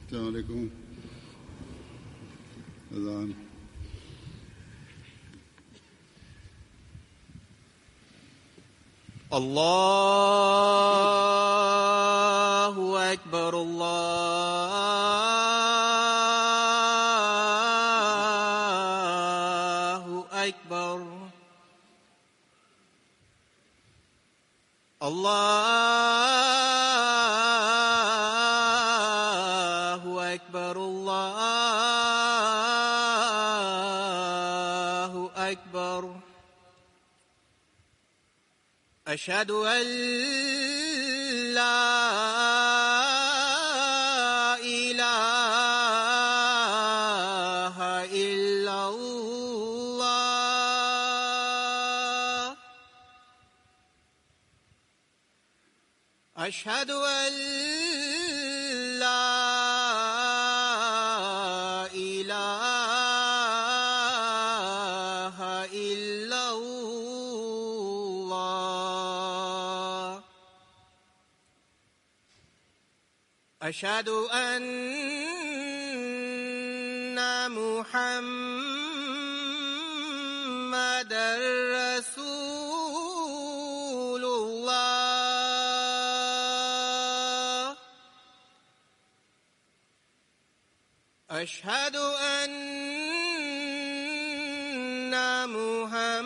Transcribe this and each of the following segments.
अस्सलाम वालेकुम। अज़ान। अल्लाहु अकबर, अल्लाहु अकबर, अल्लाहु अकबर, अल्लाहु अकबर। अशहदु अन ला इलाहा इल्लल्लाह। अशहदु अन ला इलाहा इल्लल्लाह। अशहदु अन्ना मुहम्मदर रसूलुल्लाह। अशहदु अन्ना मुहम्मदर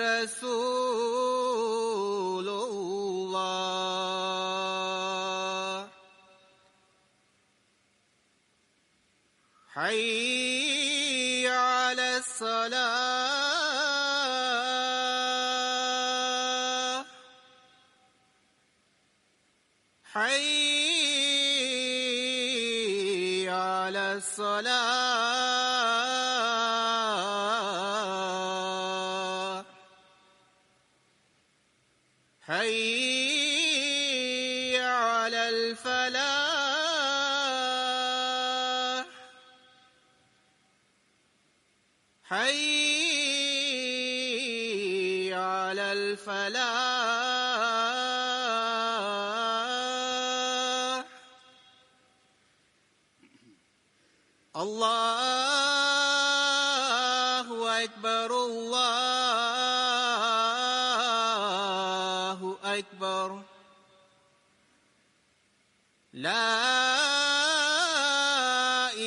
रसूलुल्लाह। हय्य अलस्सलाह, हय्य अलस्सलाह, हय्य अलल फलाह, हय्य अलल फलाह। अल्लाहु अकबर, अल्लाहु अकबर। ला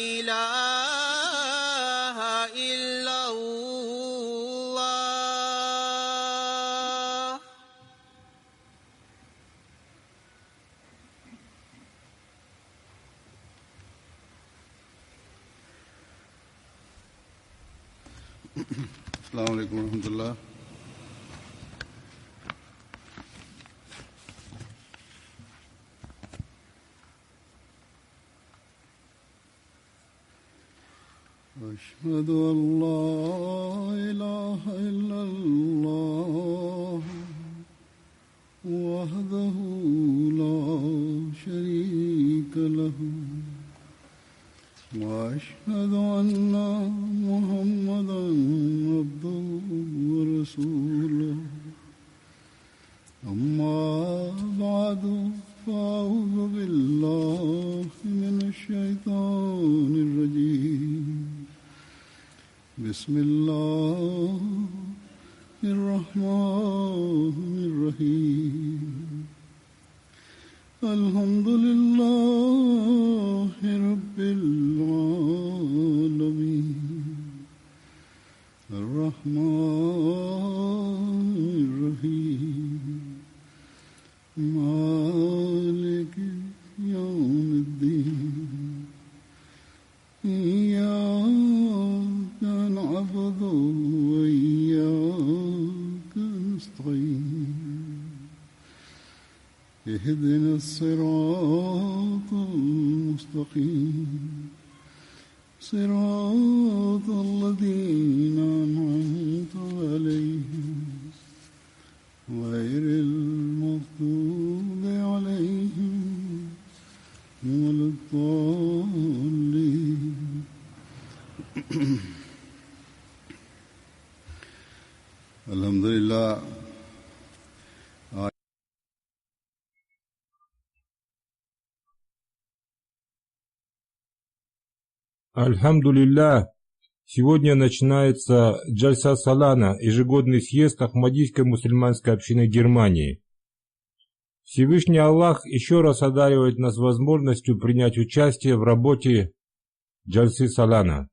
इलाहा इल्लल्लाह। अस्सलाम वालेकुम रहमतुल्लाह। अशहदु अन ला इलाहा इल्लल्लाह वहदहु ला शरीक लहु वअशहदु अन्ना मुहम्मदन अब्दुहु व रसूलुहु। अम्मा बअदु फ़अऊज़ु बिल्लाहि मिनश शैतानिर रजीम। बिस्मिल्लाहिर रहमानिर रहीम। अल्हम्दुलिल्लाहि रब्बिल आलमीन। अर्रहमानिर रहीम। मालिकि यौमिद्दीन। इय्याका नअबुदु व इय्याका नस्तईन। اهدنا الصراط المستقيم صراط الذين أنعمت عليهم غير المغضوب عليهم ولا الضالين. अल्हम्दुलिल्लाह Альхамдулилля, сегодня начинается Джальса Салана, ежегодный съезд Ахмадийской мусульманской общины Германии. Всевышний Аллах еще раз одаривает нас возможностью принять участие в работе Джальсы Салана.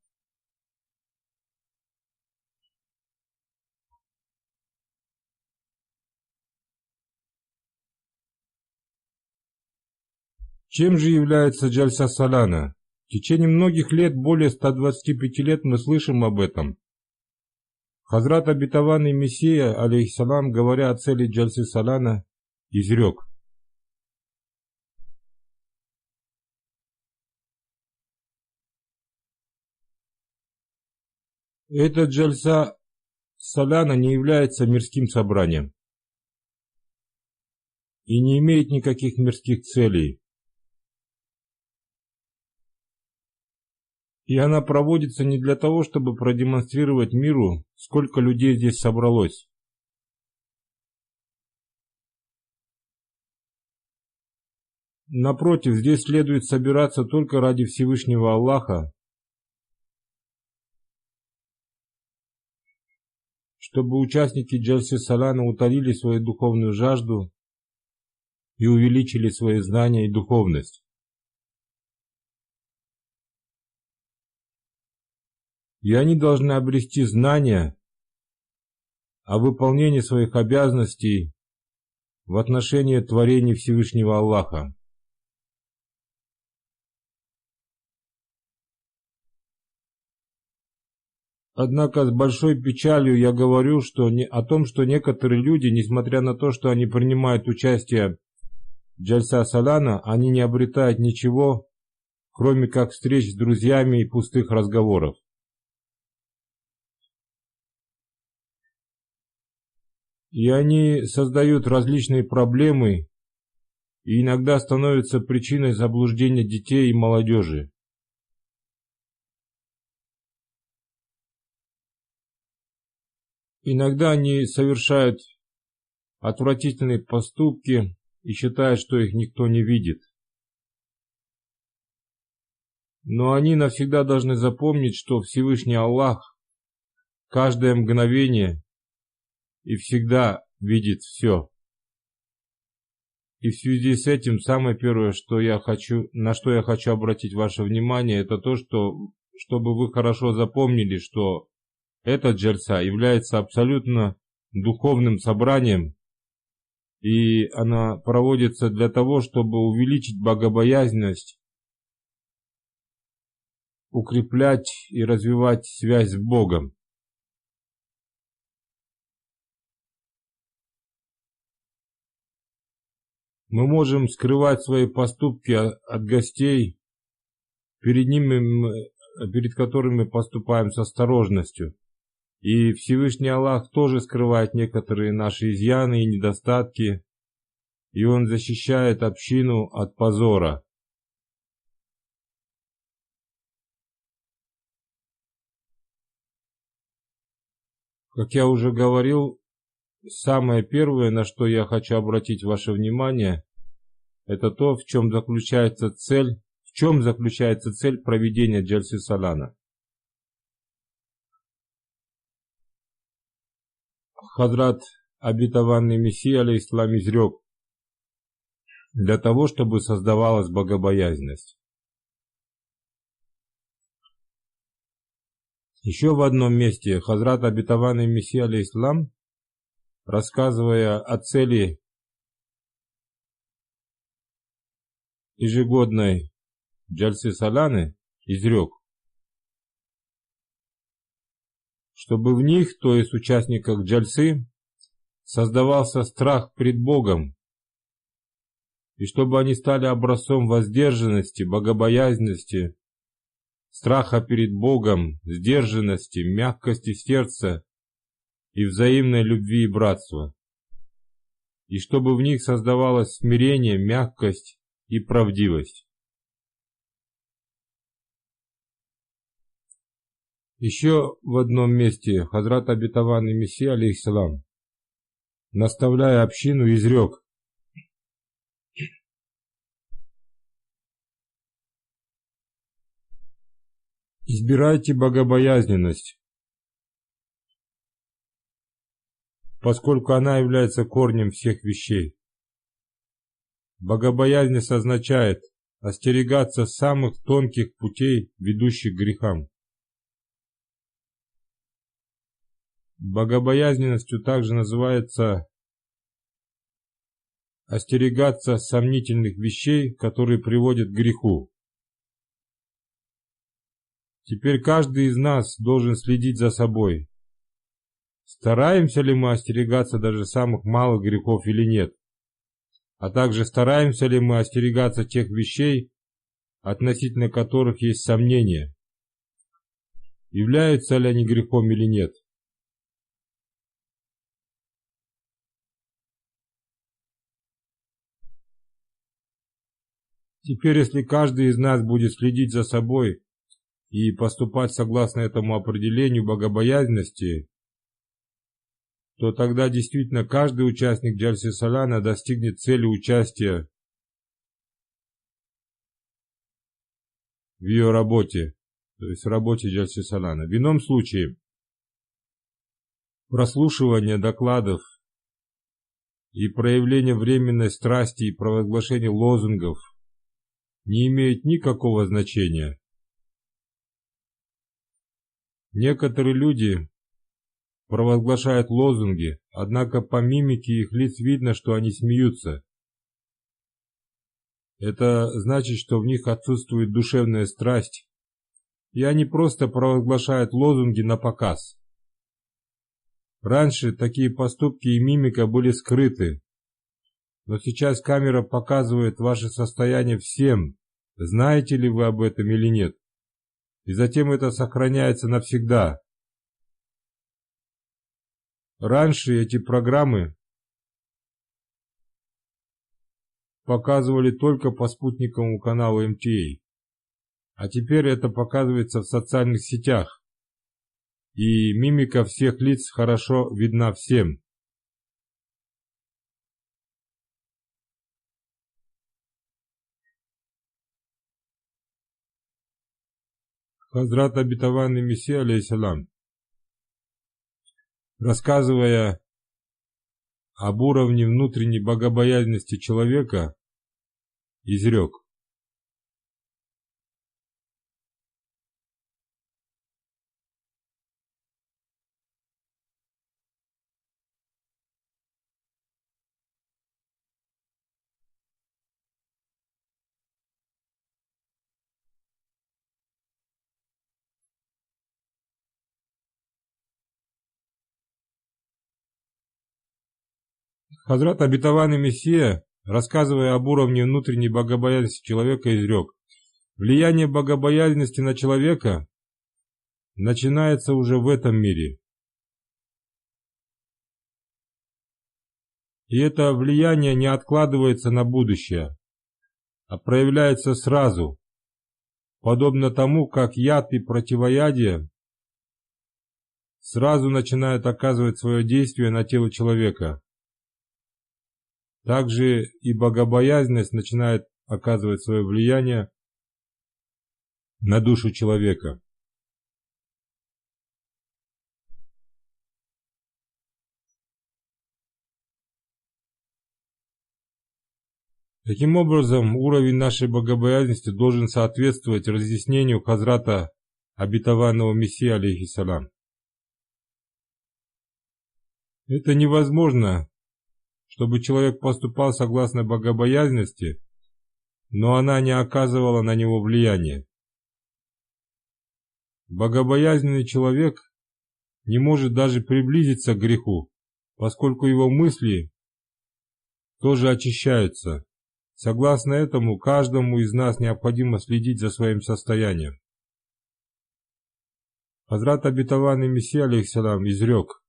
Чем же является Джальса Салана? В течение многих лет, более 125 лет, мы слышим об этом. Хазрат обетованный Мессия, алейхиссалам, говоря о цели Джальсы Салана, изрек: «Эта Джальса Салана не является мирским собранием и не имеет никаких мирских целей. И она проводится не для того, чтобы продемонстрировать миру, сколько людей здесь собралось. Напротив, здесь следует собираться только ради Всевышнего Аллаха, чтобы участники Джальсы Салана утолили свою духовную жажду и увеличили свои знания и духовность. И они должны обрести знания о выполнении своих обязанностей в отношении творений Всевышнего Аллаха. Однако с большой печалью я говорю о том, что некоторые люди, несмотря на то, что они принимают участие в Джальса Салана, они не обретают ничего, кроме как встреч с друзьями и пустых разговоров. И они создают различные проблемы и иногда становятся причиной заблуждения детей и молодежи. Иногда они совершают отвратительные поступки и считают, что их никто не видит. Но они навсегда должны запомнить, что Всевышний Аллах каждое мгновение и всегда видит все. И в связи с этим самое первое, на что я хочу обратить ваше внимание, это то, чтобы вы хорошо запомнили, что эта джальса является абсолютно духовным собранием, и она проводится для того, чтобы увеличить богобоязненность, укреплять и развивать связь с Богом. Мы можем скрывать свои поступки от гостей, перед которыми мы поступаем с осторожностью. И Всевышний Аллах тоже скрывает некоторые наши изъяны и недостатки, и Он защищает общину от позора. Как я уже говорил, самое первое, на что я хочу обратить ваше внимание, это то, в чем заключается цель проведения Джальсы Салана. Хазрат обетованный Мессия, алейхиссалам, изрек: для того, чтобы создавалась богобоязненность. Еще в одном месте Хазрат обетованный Мессия, алейхиссалам, рассказывая о цели ежегодной Джальсы Саланы, изрек, чтобы в них, то есть участниках Джальсы, создавался страх пред Богом, и чтобы они стали образцом воздержанности, богобоязненности, страха перед Богом, сдержанности, мягкости сердца и взаимной любви и братства, и чтобы в них создавалось смирение, мягкость и правдивость. Еще в одном месте Хазрат обетованный Мессия, алейхиссалам, наставляя общину, изрек: Избирайте богобоязненность, поскольку она является корнем всех вещей. Богобоязненность означает остерегаться самых тонких путей, ведущих к грехам. Богобоязненностью также называется остерегаться сомнительных вещей, которые приводят к греху. Теперь каждый из нас должен следить за собой. Стараемся ли мы остерегаться даже самых малых грехов или нет? А также стараемся ли мы остерегаться тех вещей, относительно которых есть сомнения, являются ли они грехом или нет? Теперь, если каждый из нас будет следить за собой и поступать согласно этому определению богобоязненности, то тогда действительно каждый участник Джальсы Салана достигнет цели участия в ее работе, то есть в работе Джальсы Салана. В ином случае прослушивание докладов и проявление временной страсти и провозглашение лозунгов не имеют никакого значения. Некоторые люди провозглашают лозунги, однако по мимике их лиц видно, что они смеются. Это значит, что в них отсутствует душевная страсть, и они просто провозглашают лозунги на показ. Раньше такие поступки и мимика были скрыты, но сейчас камера показывает ваше состояние всем, знаете ли вы об этом или нет, и затем это сохраняется навсегда. Раньше эти программы показывали только по спутниковому каналу МТА, а теперь это показывается в социальных сетях, и мимика всех лиц хорошо видна всем. Хазрат Обетованный Мессия, алейхиссалам, рассказывая об уровне внутренней богобоязненности человека, изрек: Хазрат Обетованный Мессия, рассказывая об уровне внутренней богобоязненности человека, изрек: влияние богобоязненности на человека начинается уже в этом мире. И это влияние не откладывается на будущее, а проявляется сразу, подобно тому, как яд и противоядие сразу начинают оказывать свое действие на тело человека. Также и богобоязненность начинает оказывать свое влияние на душу человека. Таким образом, уровень нашей богобоязненности должен соответствовать разъяснению Хазрата Обетованного Мессии, алейхиссалам. Это невозможно, чтобы человек поступал согласно богобоязненности, но она не оказывала на него влияния. Богобоязненный человек не может даже приблизиться к греху, поскольку его мысли тоже очищаются. Согласно этому, каждому из нас необходимо следить за своим состоянием. Хазрат Обетованный Мессия, алейхиссалам, изрек: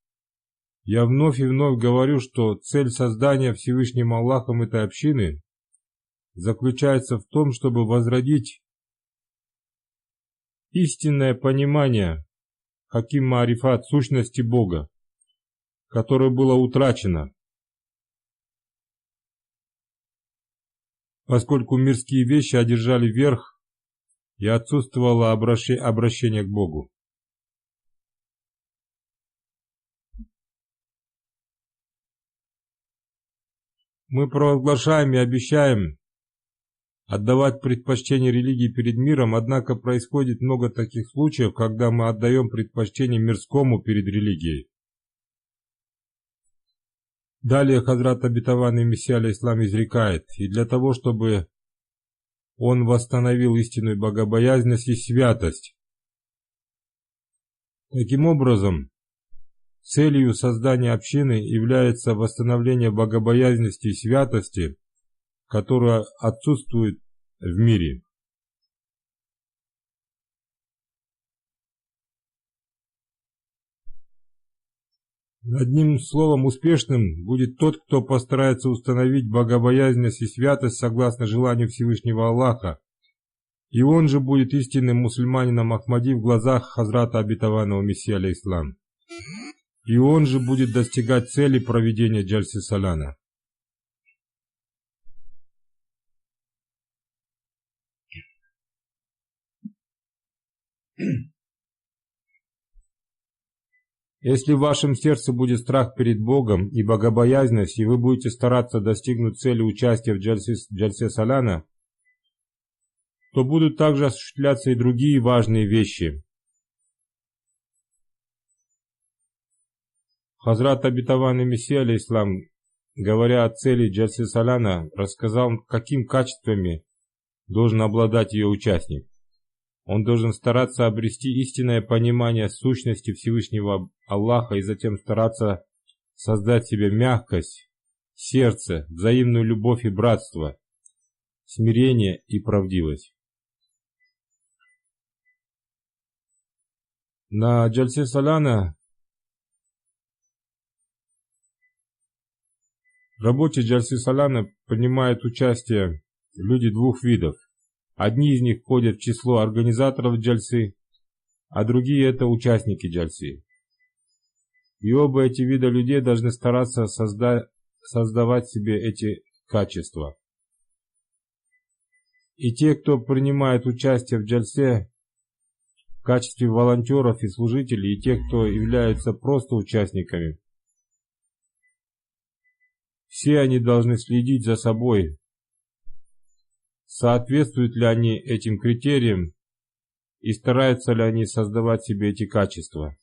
я вновь и вновь говорю, что цель создания Всевышним Аллахом этой общины заключается в том, чтобы возродить истинное понимание хаким маарифат, сущности Бога, которое было утрачено, поскольку мирские вещи одержали верх и отсутствовало обращение к Богу. Мы провозглашаем и обещаем отдавать предпочтение религии перед миром, однако происходит много таких случаев, когда мы отдаем предпочтение мирскому перед религией. Далее Хазрат Обетованный Мессия алейхиссалям изрекает: и для того, чтобы он восстановил истинную богобоязненность и святость. Таким образом, целью создания общины является восстановление богобоязненности и святости, которая отсутствует в мире. Одним словом, успешным будет тот, кто постарается установить богобоязненность и святость согласно желанию Всевышнего Аллаха, и он же будет истинным мусульманином Ахмади в глазах Хазрата Обетованного Мессии алейхиссалям. И он же будет достигать цели проведения Джальсы Салана. Если в вашем сердце будет страх перед Богом и богобоязненность, и вы будете стараться достигнуть цели участия в Джальсе Салана, то будут также осуществляться и другие важные вещи. Хазрат Обетованный Мессия алейхиссалям, говоря о цели Джальсы Салана, рассказал, какими качествами должен обладать ее участник. Он должен стараться обрести истинное понимание сущности Всевышнего Аллаха и затем стараться создать в себе мягкость, сердце, взаимную любовь и братство, смирение и правдивость. На Джальсе Салана в работе Джальсы Салана принимают участие люди двух видов. Одни из них входят в число организаторов Джальсы, а другие это участники Джальсы. И оба эти вида людей должны стараться создавать в себе эти качества. И те, кто принимает участие в Джальсе в качестве волонтеров и служителей, и те, кто являются просто участниками, все они должны следить за собой, соответствуют ли они этим критериям и стараются ли они создавать в себе эти качества.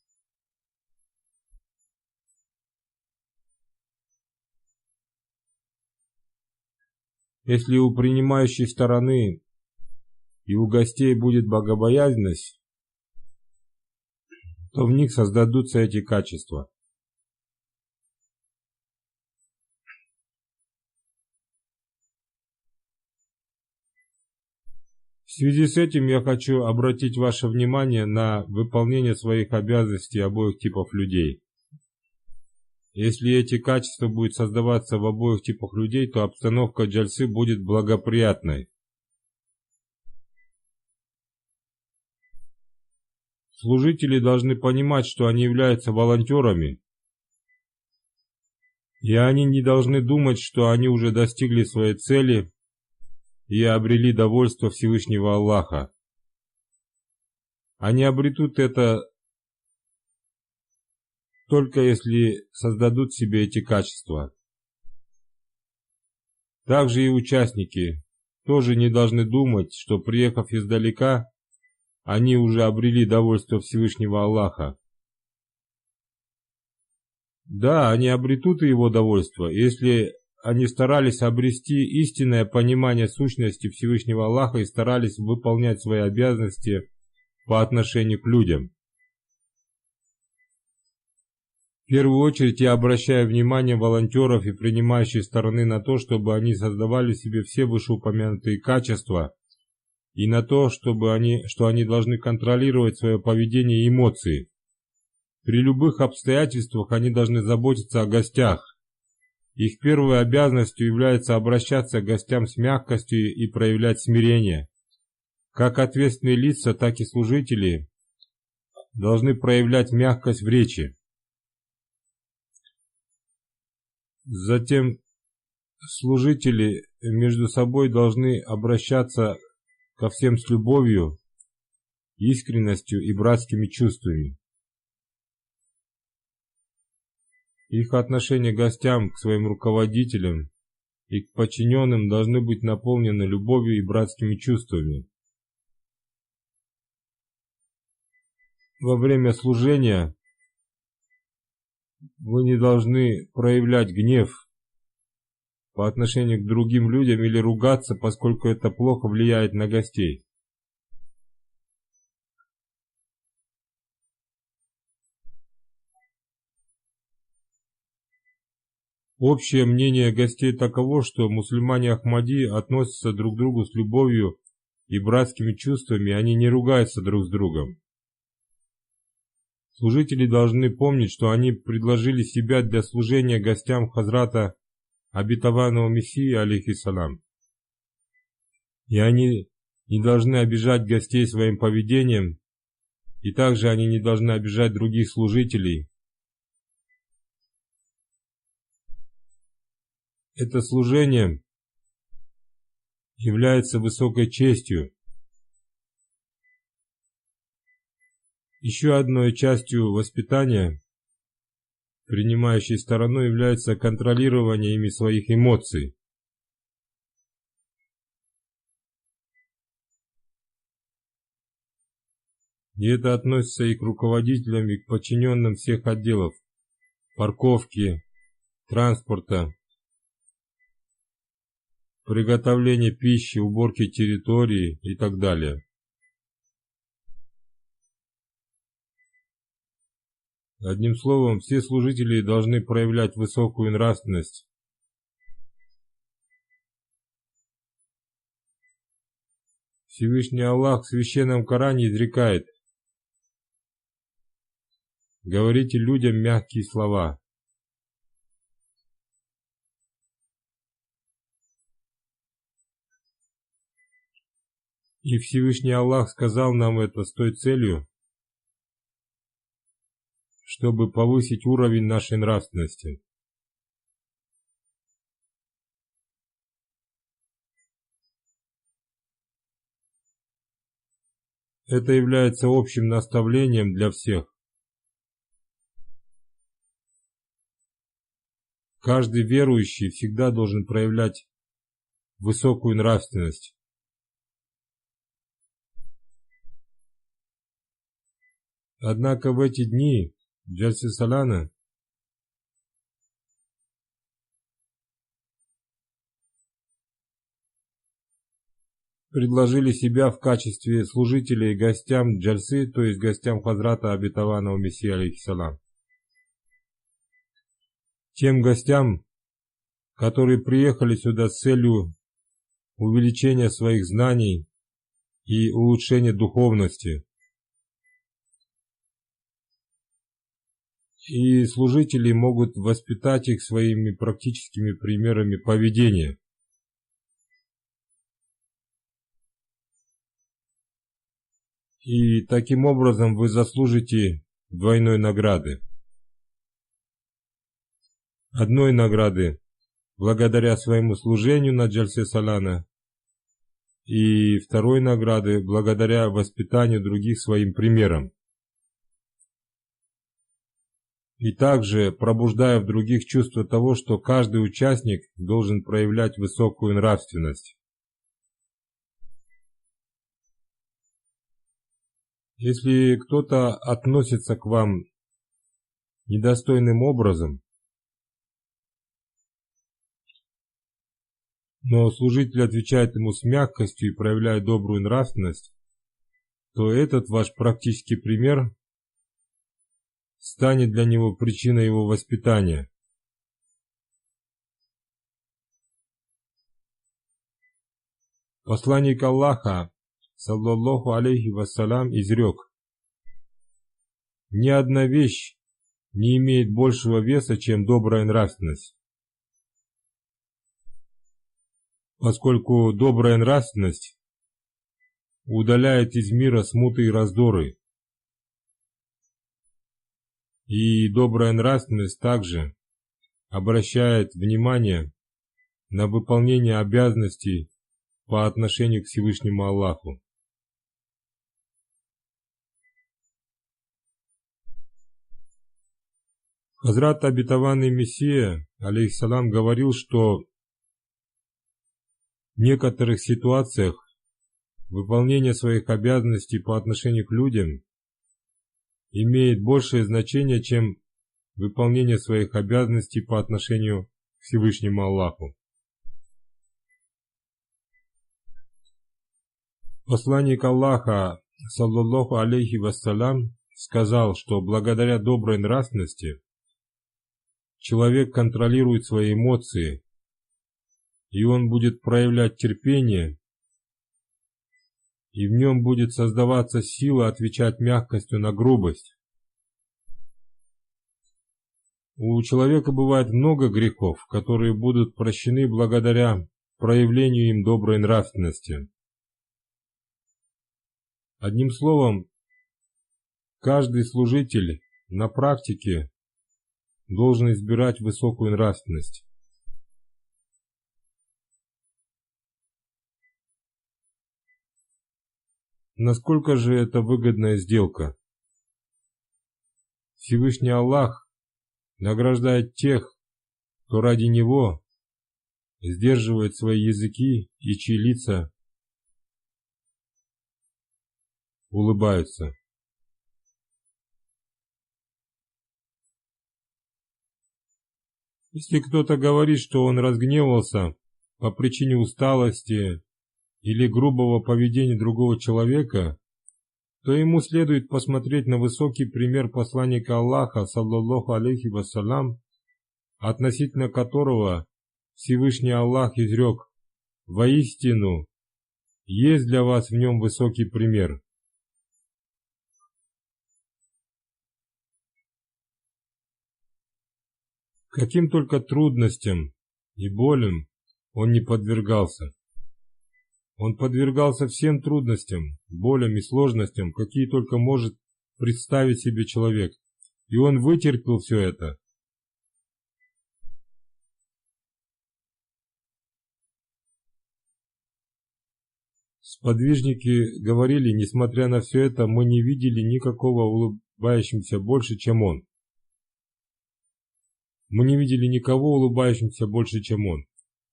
Если у принимающей стороны и у гостей будет богобоязненность, то в них создадутся эти качества. В связи с этим я хочу обратить ваше внимание на выполнение своих обязанностей обоих типов людей. Если эти качества будут создаваться в обоих типах людей, то обстановка Джальсы будет благоприятной. Служители должны понимать, что они являются волонтерами, и они не должны думать, что они уже достигли своей цели и обрели довольство Всевышнего Аллаха. Они обретут это только если создадут в себе эти качества. Также и участники тоже не должны думать, что, приехав издалека, они уже обрели довольство Всевышнего Аллаха. Да, они обретут и его довольство, если они старались обрести истинное понимание сущности Всевышнего Аллаха и старались выполнять свои обязанности по отношению к людям. В первую очередь я обращаю внимание волонтеров и принимающей стороны на то, чтобы они создавали в себе все вышеупомянутые качества, и на то, что они должны контролировать свое поведение и эмоции. При любых обстоятельствах они должны заботиться о гостях. Их первой обязанностью является обращаться к гостям с мягкостью и проявлять смирение. Как ответственные лица, так и служители должны проявлять мягкость в речи. Затем служители между собой должны обращаться ко всем с любовью искренностью и братскими чувствами. Их отношение к гостям, к своим руководителям и к подчиненным должны быть наполнены любовью и братскими чувствами. Во время служения вы не должны проявлять гнев по отношению к другим людям или ругаться, поскольку это плохо влияет на гостей. Общее мнение гостей таково, что мусульмане Ахмади относятся друг к другу с любовью и братскими чувствами, они не ругаются друг с другом. Служители должны помнить, что они предложили себя для служения гостям Хазрата обетованного Мессии, алейхиссалам. И они не должны обижать гостей своим поведением, и также они не должны обижать других служителей. Это служение является высокой честью. Еще одной частью воспитания принимающей стороной является контролирование ими своих эмоций. И это относится и к руководителям, и к подчиненным всех отделов парковки, транспорта, приготовления пищи, уборки территории и так далее. Одним словом, все служители должны проявлять высокую нравственность. Всевышний Аллах в Священном Коране изрекает: говорите людям мягкие слова. И Всевышний Аллах сказал нам это с той целью, чтобы повысить уровень нашей нравственности. Это является общим наставлением для всех. Каждый верующий всегда должен проявлять высокую нравственность. Однако в эти дни Джальсе Салана предложили себя в качестве служителей гостям Джальсы, то есть гостям Хазрата обетованного Мессии, алейхиссалам. Тем гостям, которые приехали сюда с целью увеличения своих знаний и улучшения духовности. И служители могут воспитать их своими практическими примерами поведения. И таким образом вы заслужите двойной награды. Одной награды благодаря своему служению на Джальсе Салана, и второй награды благодаря воспитанию других своим примером. И также пробуждая в других чувство того, что каждый участник должен проявлять высокую нравственность. Если кто-то относится к вам недостойным образом, но служитель отвечает ему с мягкостью и проявляет добрую нравственность, то этот ваш практический пример станет для него причиной его воспитания. Посланник Аллаха, саллаллаху алейхи вассалям, изрек: ни одна вещь не имеет большего веса, чем добрая нравственность. Поскольку добрая нравственность удаляет из мира смуты и раздоры. И добрая нравственность также обращает внимание на выполнение обязанностей по отношению к Всевышнему Аллаху. Хазрат обетованный Мессия, алейхиссалам, говорил, что в некоторых ситуациях выполнение своих обязанностей по отношению к людям имеет большее значение, чем выполнение своих обязанностей по отношению к Всевышнему Аллаху. Посланник Аллаха, саллаллаху алейхи вассалям, сказал, что благодаря доброй нравственности человек контролирует свои эмоции, и он будет проявлять терпение, и в нем будет создаваться сила отвечать мягкостью на грубость. У человека бывает много грехов, которые будут прощены благодаря проявлению им доброй нравственности. Одним словом, каждый служитель на практике должен избирать высокую нравственность. Насколько же это выгодная сделка? Всевышний Аллах награждает тех, кто ради Него сдерживает свои языки и чьи лица улыбаются. Если кто-то говорит, что он разгневался по причине усталости или грубого поведения другого человека, то ему следует посмотреть на высокий пример посланника Аллаха, саллаллаху алейхи вассалям, относительно которого Всевышний Аллах изрек: «Воистину, есть для вас в нем высокий пример». Каким только трудностям и болям он не подвергался. Он подвергался всем трудностям, болям и сложностям, какие только может представить себе человек, и он вытерпел все это. Сподвижники говорили: несмотря на все это, мы не видели никакого улыбающимся больше, чем он. Мы не видели никого улыбающимся больше, чем он.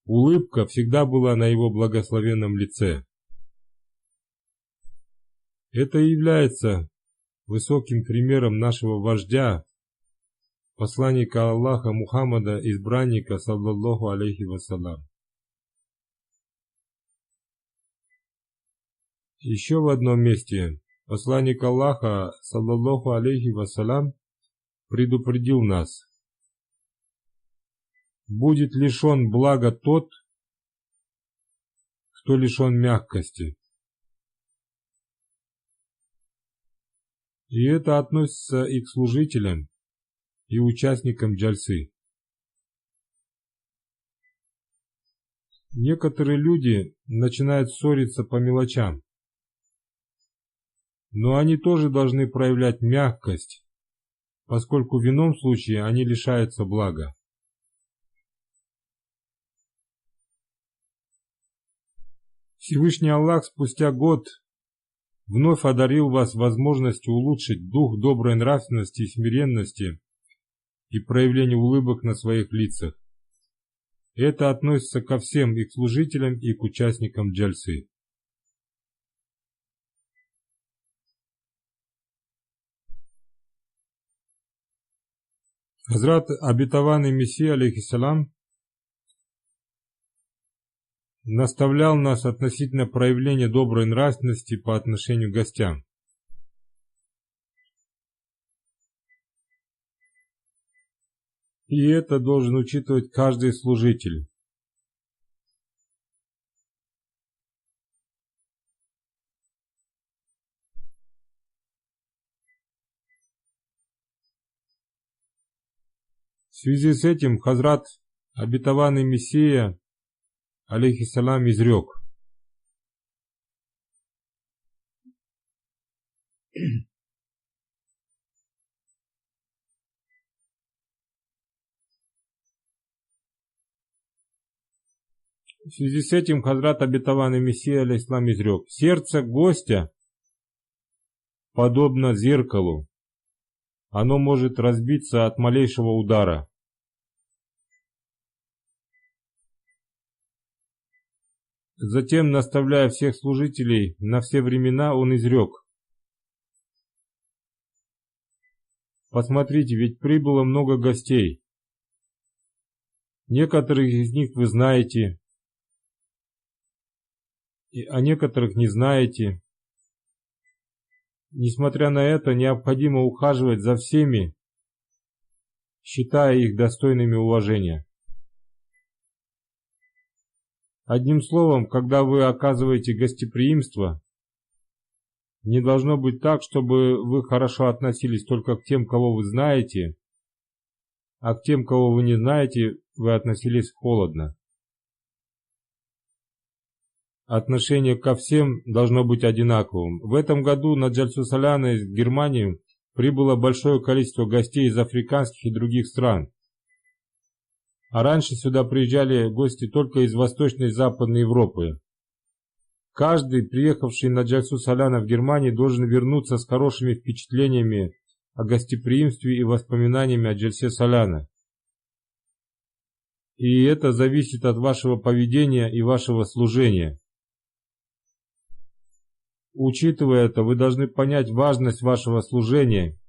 Улыбка всегда была на его благословенном лице. Это и является высоким примером нашего вождя, посланника Аллаха Мухаммада, избранника, саллаллаху алейхи вассалям. Еще в одном месте посланник Аллаха, саллаллаху алейхи вассалям, предупредил нас: будет лишен блага тот, кто лишен мягкости. И это относится и к служителям, и участникам джальсы. Некоторые люди начинают ссориться по мелочам, но они тоже должны проявлять мягкость, поскольку в ином случае они лишаются блага. Всевышний Аллах спустя год вновь одарил вас возможностью улучшить дух доброй нравственности и смиренности и проявления улыбок на своих лицах. Это относится ко всем, и к служителям, и к участникам джальсы. Хазрат обетованный Мессия, алейхиссалам, наставлял нас относительно проявления доброй нравственности по отношению к гостям. И это должен учитывать каждый служитель. В связи с этим Хазрат обетованный Мессия, алейхиссалам, изрек: В связи с этим Хазрат обетованный Мессия, алейхиссалам, изрек: сердце гостя подобно зеркалу, оно может разбиться от малейшего удара. Затем, наставляя всех служителей на все времена, он изрек: «Посмотрите, ведь прибыло много гостей. Некоторых из них вы знаете, а некоторых не знаете. Несмотря на это, необходимо ухаживать за всеми, считая их достойными уважения. Одним словом, когда вы оказываете гостеприимство, не должно быть так, чтобы вы хорошо относились только к тем, кого вы знаете, а к тем, кого вы не знаете, вы относились холодно. Отношение ко всем должно быть одинаковым. В этом году на Джальсу Саляна из Германии прибыло большое количество гостей из африканских и других стран. А раньше сюда приезжали гости только из Восточной и Западной Европы. Каждый, приехавший на Джальсу Саляна в Германии, должен вернуться с хорошими впечатлениями о гостеприимстве и воспоминаниями о Джальсе Саляна. И это зависит от вашего поведения и вашего служения. Учитывая это, вы должны понять важность вашего служения.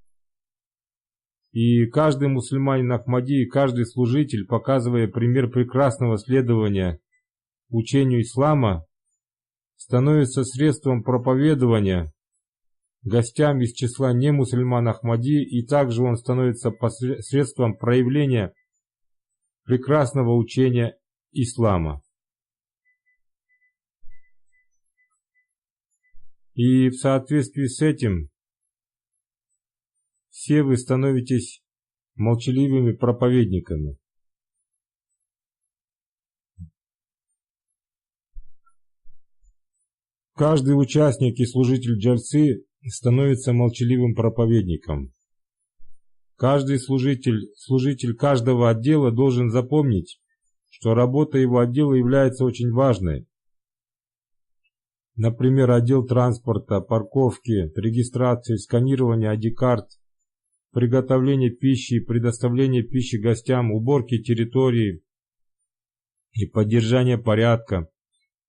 И каждый мусульманин Ахмади, каждый служитель, показывая пример прекрасного следования учению ислама, становится средством проповедования гостям из числа немусульман Ахмади, и также он становится средством проявления прекрасного учения ислама. И в соответствии с этим все вы становитесь молчаливыми проповедниками. Каждый участник и служитель Джальсы становится молчаливым проповедником. Каждый служитель каждого отдела должен запомнить, что работа его отдела является очень важной. Например, отдел транспорта, парковки, регистрации, сканирования ID-карт, приготовление пищи и предоставление пищи гостям, уборки территории и поддержание порядка.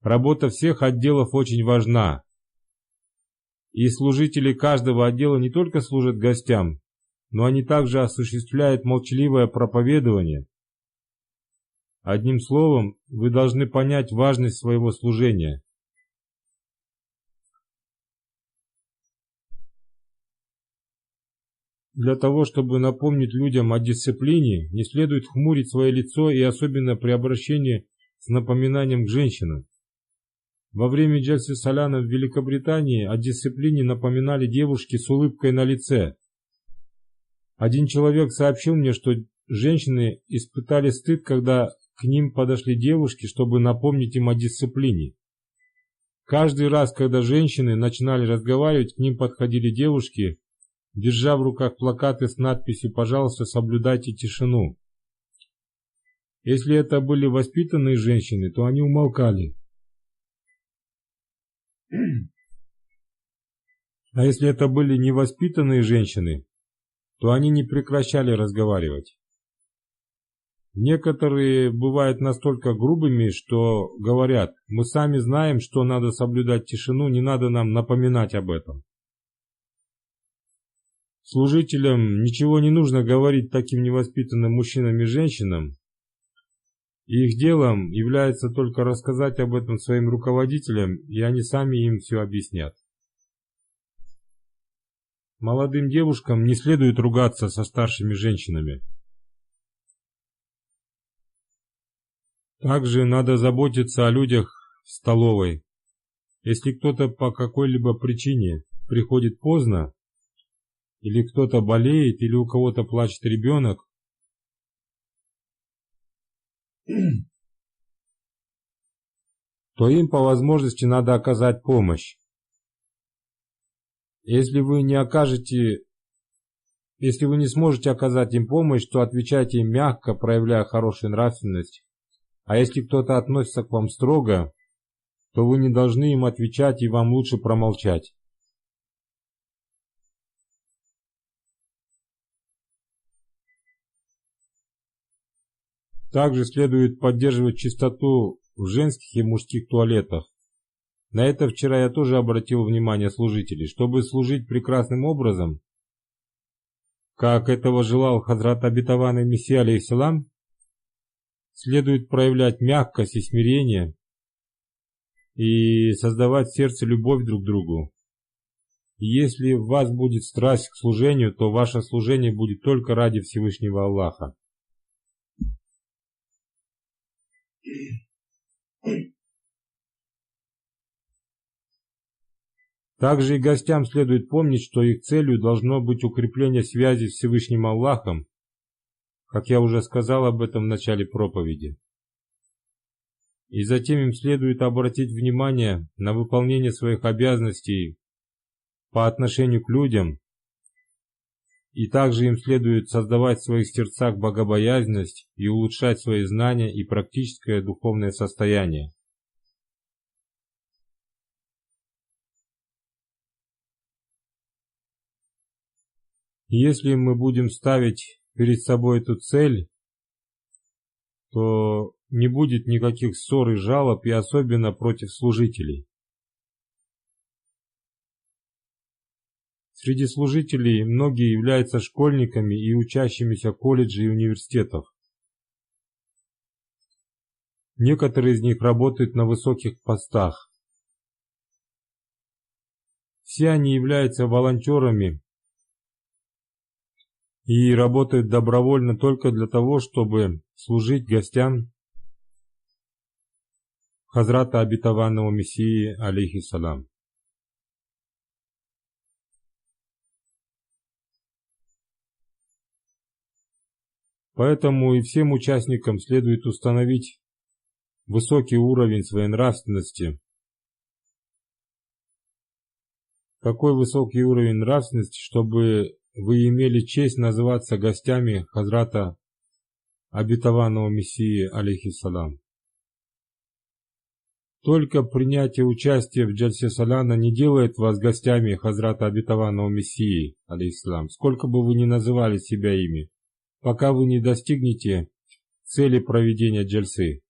Работа всех отделов очень важна. И служители каждого отдела не только служат гостям, но они также осуществляют молчаливое проповедование. Одним словом, вы должны понять важность своего служения. Для того, чтобы напомнить людям о дисциплине, не следует хмурить свое лицо, и особенно при обращении с напоминанием к женщинам. Во время Джальсы Саляна в Великобритании о дисциплине напоминали девушки с улыбкой на лице. Один человек сообщил мне, что женщины испытали стыд, когда к ним подошли девушки, чтобы напомнить им о дисциплине. Каждый раз, когда женщины начинали разговаривать, к ним подходили девушки, держа в руках плакаты с надписью «Пожалуйста, соблюдайте тишину». Если это были воспитанные женщины, то они умолкали. А если это были невоспитанные женщины, то они не прекращали разговаривать. Некоторые бывают настолько грубыми, что говорят: «Мы сами знаем, что надо соблюдать тишину, не надо нам напоминать об этом». Служителям ничего не нужно говорить таким невоспитанным мужчинам и женщинам. Их делом является только рассказать об этом своим руководителям, и они сами им все объяснят. Молодым девушкам не следует ругаться со старшими женщинами. Также надо заботиться о людях в столовой. Если кто-то по какой-либо причине приходит поздно, или кто-то болеет, или у кого-то плачет ребенок, то им по возможности надо оказать помощь. Если вы не сможете оказать им помощь, то отвечайте им мягко, проявляя хорошую нравственность. А если кто-то относится к вам строго, то вы не должны им отвечать, и вам лучше промолчать. Также следует поддерживать чистоту в женских и мужских туалетах. На это вчера я тоже обратил внимание служителей. Чтобы служить прекрасным образом, как этого желал Хазрат Обетованный Мессия алейхиссалам, следует проявлять мягкость и смирение и создавать в сердце любовь друг к другу. И если в вас будет страсть к служению, то ваше служение будет только ради Всевышнего Аллаха. Также и гостям следует помнить, что их целью должно быть укрепление связи с Всевышним Аллахом, как я уже сказал об этом в начале проповеди. И затем им следует обратить внимание на выполнение своих обязанностей по отношению к людям, и также им следует создавать в своих сердцах богобоязненность и улучшать свои знания и практическое духовное состояние. Если мы будем ставить перед собой эту цель, то не будет никаких ссор и жалоб, и особенно против служителей. Среди служителей многие являются школьниками и учащимися колледжей и университетов. Некоторые из них работают на высоких постах. Все они являются волонтерами и работают добровольно только для того, чтобы служить гостям Хазрата Обетованного Мессии алейхиссалам. Поэтому и всем участникам следует установить высокий уровень своей нравственности. Такой высокий уровень нравственности, чтобы вы имели честь называться гостями Хазрата Обетованного Мессии алейхиссалам. Только принятие участия в Джальсе Саляна не делает вас гостями Хазрата Обетованного Мессии алейхиссалам, сколько бы вы ни называли себя ими, пока вы не достигнете цели проведения джальсы.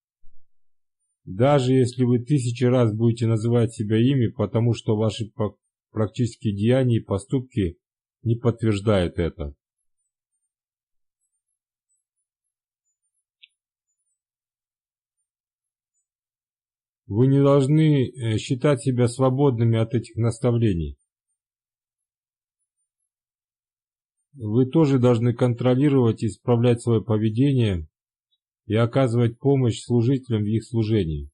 Даже если вы 1000 раз будете называть себя ими, потому что ваши практические деяния и поступки не подтверждают это. Вы не должны считать себя свободными от этих наставлений. Вы тоже должны контролировать и исправлять свое поведение и оказывать помощь служителям в их служении.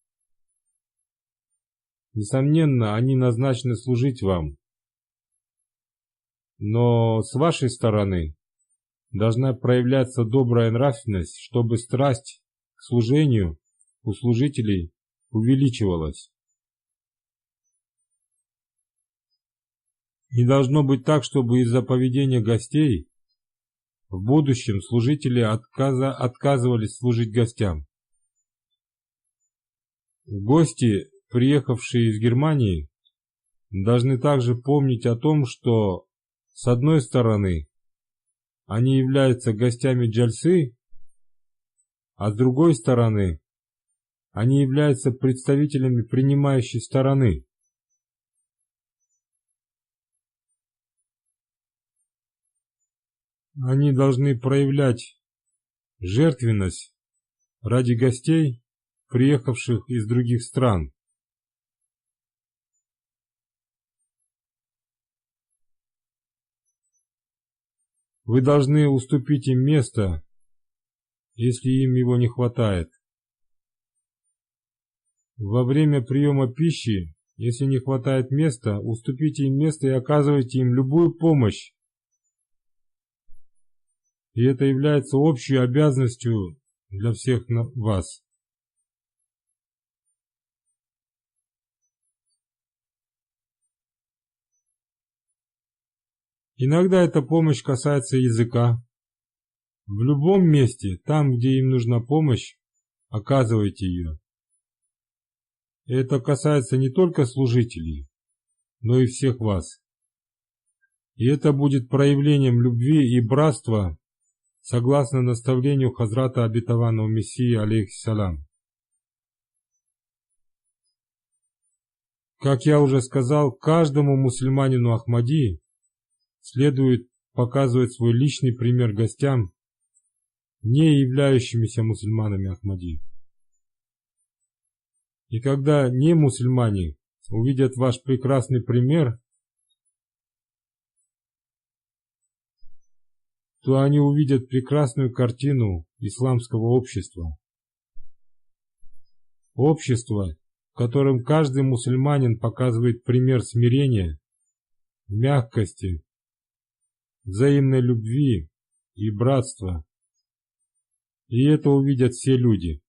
Несомненно, они назначены служить вам, но с вашей стороны должна проявляться добрая нравственность, чтобы страсть к служению у служителей увеличивалась. Не должно быть так, чтобы из-за поведения гостей в будущем служители отказывались служить гостям. Гости, приехавшие из Германии, должны также помнить о том, что с одной стороны они являются гостями джальсы, а с другой стороны они являются представителями принимающей стороны. Они должны проявлять жертвенность ради гостей, приехавших из других стран. Вы должны уступить им место, если им его не хватает. Во время приема пищи, если не хватает места, уступите им место и оказывайте им любую помощь. И это является общей обязанностью для всех вас. Иногда эта помощь касается языка. В любом месте, там, где им нужна помощь, оказывайте ее. И это касается не только служителей, но и всех вас. И это будет проявлением любви и братства согласно наставлению Хазрата обетованного Мессии, алейхиссалям. Как я уже сказал, каждому мусульманину Ахмади следует показывать свой личный пример гостям, не являющимися мусульманами Ахмади. И когда не мусульмане увидят ваш прекрасный пример, то они увидят прекрасную картину исламского общества. Общество, в котором каждый мусульманин показывает пример смирения, мягкости, взаимной любви и братства. И это увидят все люди.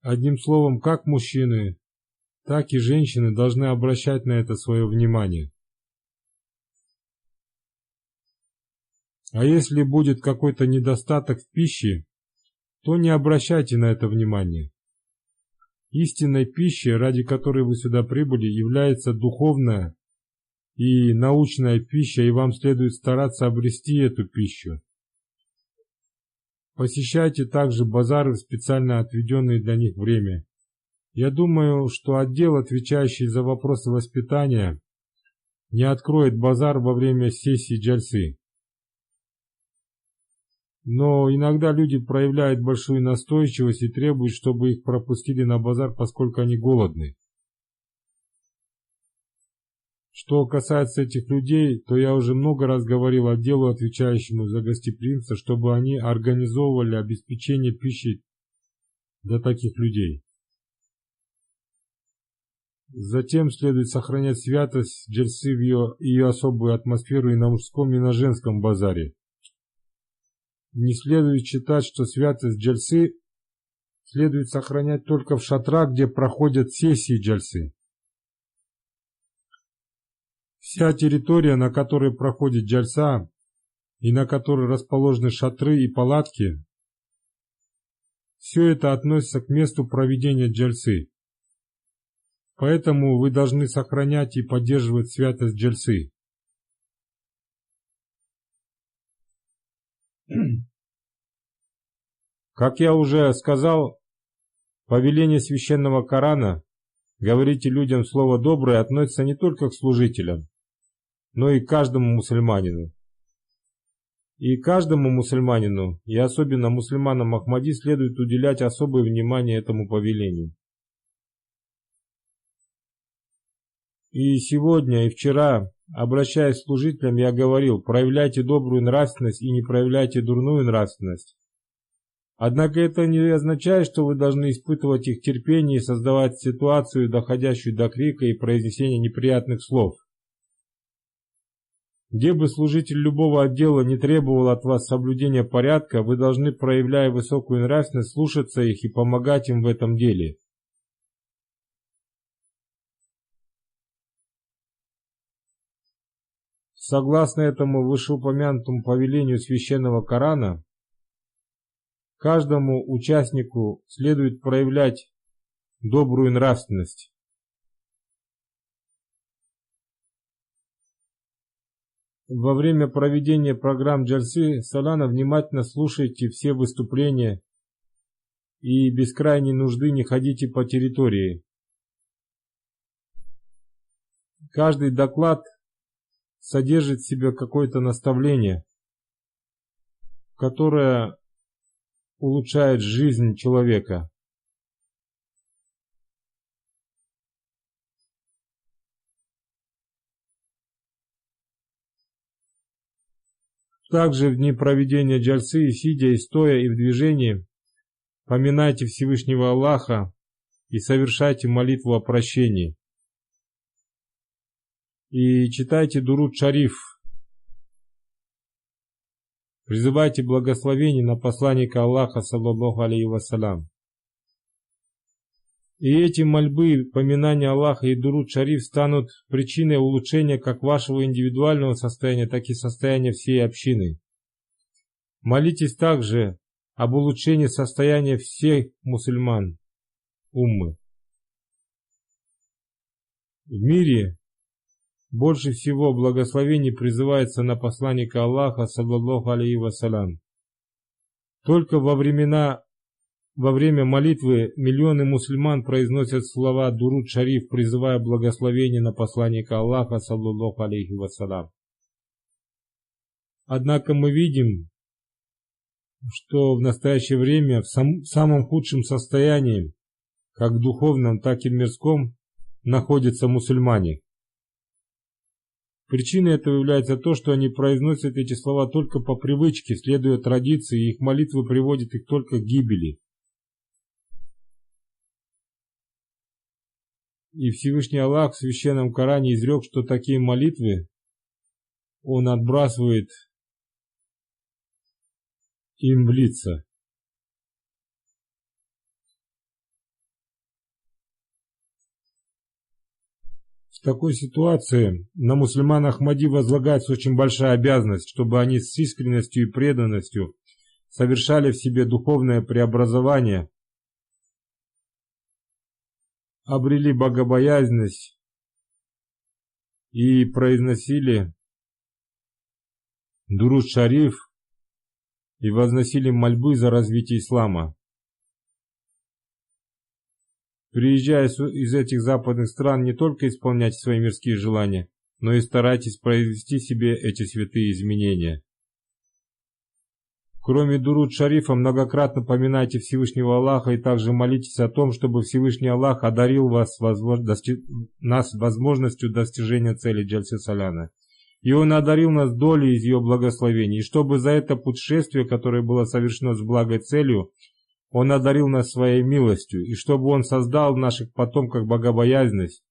Одним словом, как мужчины, так и женщины должны обращать на это свое внимание. А если будет какой-то недостаток в пище, то не обращайте на это внимания. Истинной пищей, ради которой вы сюда прибыли, является духовная и научная пища, и вам следует стараться обрести эту пищу. Посещайте также базары в специально отведенное для них время. Я думаю, что отдел, отвечающий за вопросы воспитания, не откроет базар во время сессии джальсы. Но иногда люди проявляют большую настойчивость и требуют, чтобы их пропустили на базар, поскольку они голодны. Что касается этих людей, то я уже много раз говорил отделу, отвечающему за гостеприимство, чтобы они организовывали обеспечение пищей для таких людей. Затем следует сохранять святость джальсы в ее особую атмосферу и на мужском, и на женском базаре. Не следует считать, что святость джальсы следует сохранять только в шатрах, где проходят сессии джальсы. Вся территория, на которой проходит джальса и на которой расположены шатры и палатки, все это относится к месту проведения джальсы. Поэтому вы должны сохранять и поддерживать святость джальсы. Как я уже сказал, повеление священного Корана «Говорите людям слово доброе» относится не только к служителям, но и к каждому мусульманину. И каждому мусульманину, и особенно мусульманам Ахмади, следует уделять особое внимание этому повелению. И сегодня, и вчера, обращаясь к служителям, я говорил: проявляйте добрую нравственность и не проявляйте дурную нравственность. Однако это не означает, что вы должны испытывать их терпение и создавать ситуацию, доходящую до крика и произнесения неприятных слов. Где бы служитель любого отдела не требовал от вас соблюдения порядка, вы должны, проявляя высокую нравственность, слушаться их и помогать им в этом деле. Согласно этому вышеупомянутому повелению священного Корана, каждому участнику следует проявлять добрую нравственность. Во время проведения программ джальсы салана внимательно слушайте все выступления и без крайней нужды не ходите по территории. Каждый доклад содержит в себе какое-то наставление, которое улучшает жизнь человека. Также в дни проведения джальсы, и сидя, и стоя, и в движении, поминайте Всевышнего Аллаха и совершайте молитву о прощении. И читайте Дуруд Шариф. Призывайте благословение на посланника Аллаха, саллаллаху алейхи вассалям. И эти мольбы, поминания Аллаха и Дуруд Шариф станут причиной улучшения как вашего индивидуального состояния, так и состояния всей общины. Молитесь также об улучшении состояния всех мусульман уммы. В мире Больше всего благословений призывается на посланника Аллаха, саллаллаху алейхи вассалям. Только во время молитвы миллионы мусульман произносят слова Дуруд Шариф, призывая благословение на посланника Аллаха, саллаллаху алейхи вассалям. Однако мы видим, что в настоящее время в самом худшем состоянии, как в духовном, так и в мирском, находятся мусульмане. Причиной этого является то, что они произносят эти слова только по привычке, следуя традиции, и их молитвы приводят их только к гибели. И Всевышний Аллах в Священном Коране изрек, что такие молитвы Он отбрасывает им в лица. В такой ситуации на мусульман Ахмади возлагается очень большая обязанность, чтобы они с искренностью и преданностью совершали в себе духовное преобразование, обрели богобоязненность и произносили Дуруд Шариф и возносили мольбы за развитие ислама. Приезжая из этих западных стран, не только исполняйте свои мирские желания, но и старайтесь произвести в себе эти святые изменения. Кроме Дуруд Шарифа, многократно поминайте Всевышнего Аллаха и также молитесь о том, чтобы Всевышний Аллах одарил нас возможностью достижения цели Джальсы Саляна. И Он одарил нас долей из Ее благословений, и чтобы за это путешествие, которое было совершено с благой целью, Он одарил нас своей милостью, и чтобы Он создал в наших потомках богобоязненность,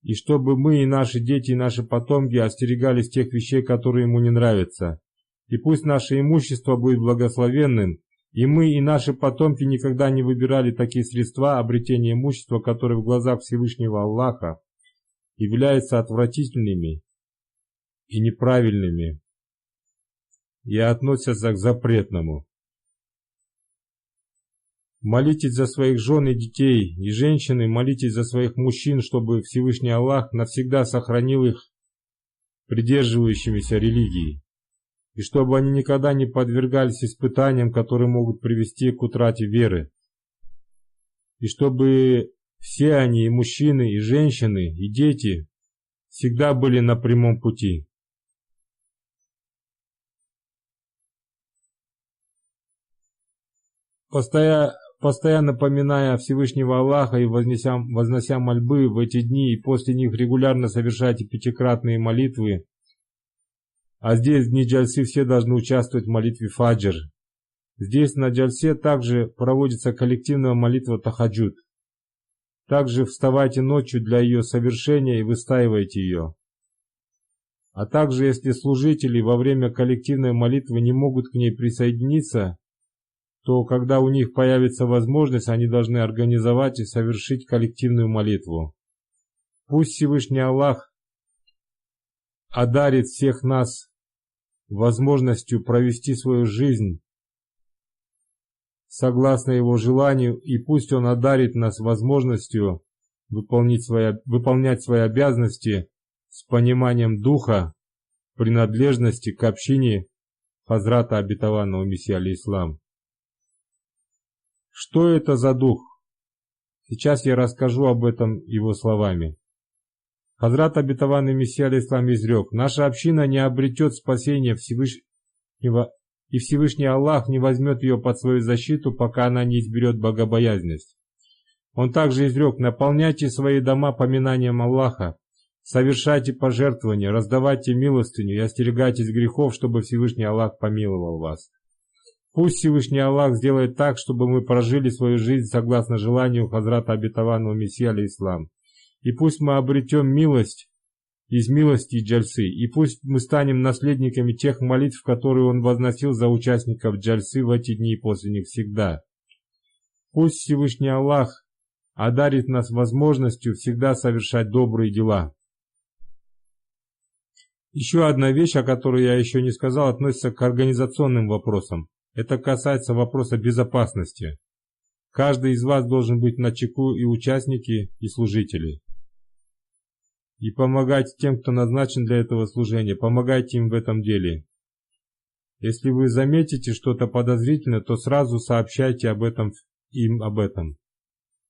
и чтобы мы и наши дети, и наши потомки остерегались тех вещей, которые Ему не нравятся. И пусть наше имущество будет благословенным, и мы, и наши потомки никогда не выбирали такие средства обретения имущества, которые в глазах Всевышнего Аллаха являются отвратительными и неправильными, и относятся к запретному. Молитесь за своих жен и детей, и женщины, молитесь за своих мужчин, чтобы Всевышний Аллах навсегда сохранил их придерживающимися религии, и чтобы они никогда не подвергались испытаниям, которые могут привести к утрате веры, и чтобы все они, и мужчины, и женщины, и дети, всегда были на прямом пути. Постоянно поминая Всевышнего Аллаха и вознося мольбы в эти дни, и после них регулярно совершайте пятикратные молитвы. А здесь в дни Джальсы все должны участвовать в молитве Фаджр. Здесь на Джальсе также проводится коллективная молитва Тахаджуд. Также вставайте ночью для ее совершения и выстаивайте ее. А также, если служители во время коллективной молитвы не могут к ней присоединиться, то когда у них появится возможность, они должны организовать и совершить коллективную молитву. Пусть Всевышний Аллах одарит всех нас возможностью провести свою жизнь согласно Его желанию, и пусть Он одарит нас возможностью выполнять свои обязанности с пониманием духа, принадлежности к общине Хазрата Обетованного Мессии алейхиссалам. Что это за дух? Сейчас я расскажу об этом его словами. Хазрат Обетованный Мессия алейхиссалам изрек: наша община не обретет спасения Всевышнего, и Всевышний Аллах не возьмет ее под свою защиту, пока она не изберет богобоязненность. Он также изрек: наполняйте свои дома поминанием Аллаха, совершайте пожертвования, раздавайте милостыню и остерегайтесь грехов, чтобы Всевышний Аллах помиловал вас. Пусть Всевышний Аллах сделает так, чтобы мы прожили свою жизнь согласно желанию Хазрата Обетованного Мессии алейхиссалам. И пусть мы обретем милость из милости Джальсы, и пусть мы станем наследниками тех молитв, которые Он возносил за участников Джальсы в эти дни и после них всегда. Пусть Всевышний Аллах одарит нас возможностью всегда совершать добрые дела. Еще одна вещь, о которой я еще не сказал, относится к организационным вопросам. Это касается вопроса безопасности. Каждый из вас должен быть начеку, и участники, и служители. и помогайте тем, кто назначен для этого служения, помогайте им в этом деле. Если вы заметите что-то подозрительное, то сразу сообщайте им об этом.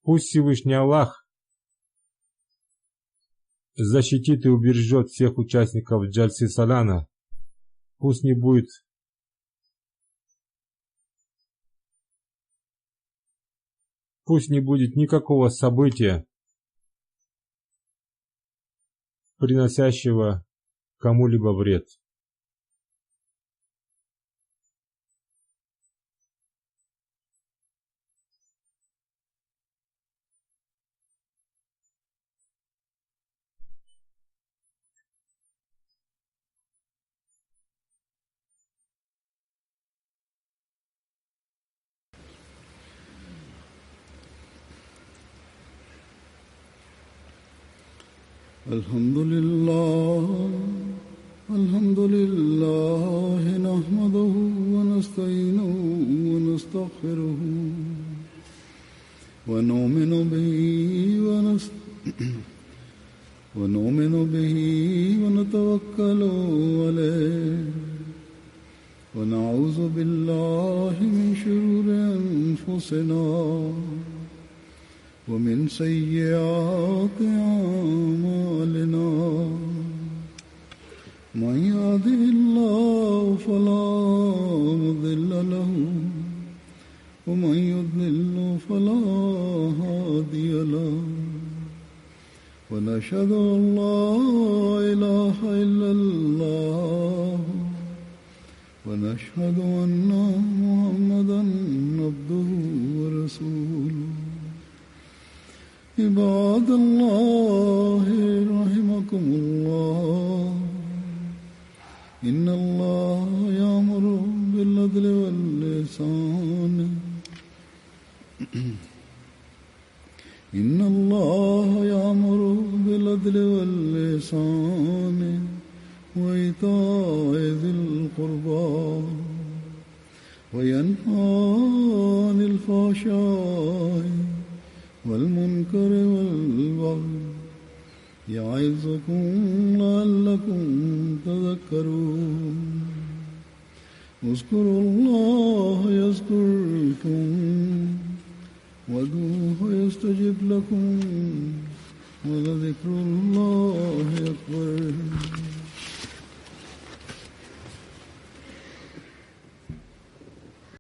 Пусть Всевышний Аллах защитит и убережет всех участников Джальсы Салана. Пусть не будет никакого события, приносящего кому-либо вред. الحمد لله نحمده ونستعينه ونستغفره ونؤمن به ونتوكل عليه ونعوذ بالله من شرور أنفسنا ومن سيئات أعمالنا من يهده الله فلا مضل له ومن يضلل فلا هادي له ونشهد أن لا إله إلا الله ونشهد أن محمدا عبده ورسوله عباد الله رحمكم الله إن الله يأمر بالعدل والإحسان إن الله يأمر بالعدل والإحسان وإيتاء ذي القربى وينهى عن الفحشاء والمنكر والبغي يعظكم لعلكم تذكرون اذكروا الله يذكركم وادعوه يستجب لكم ولذكر الله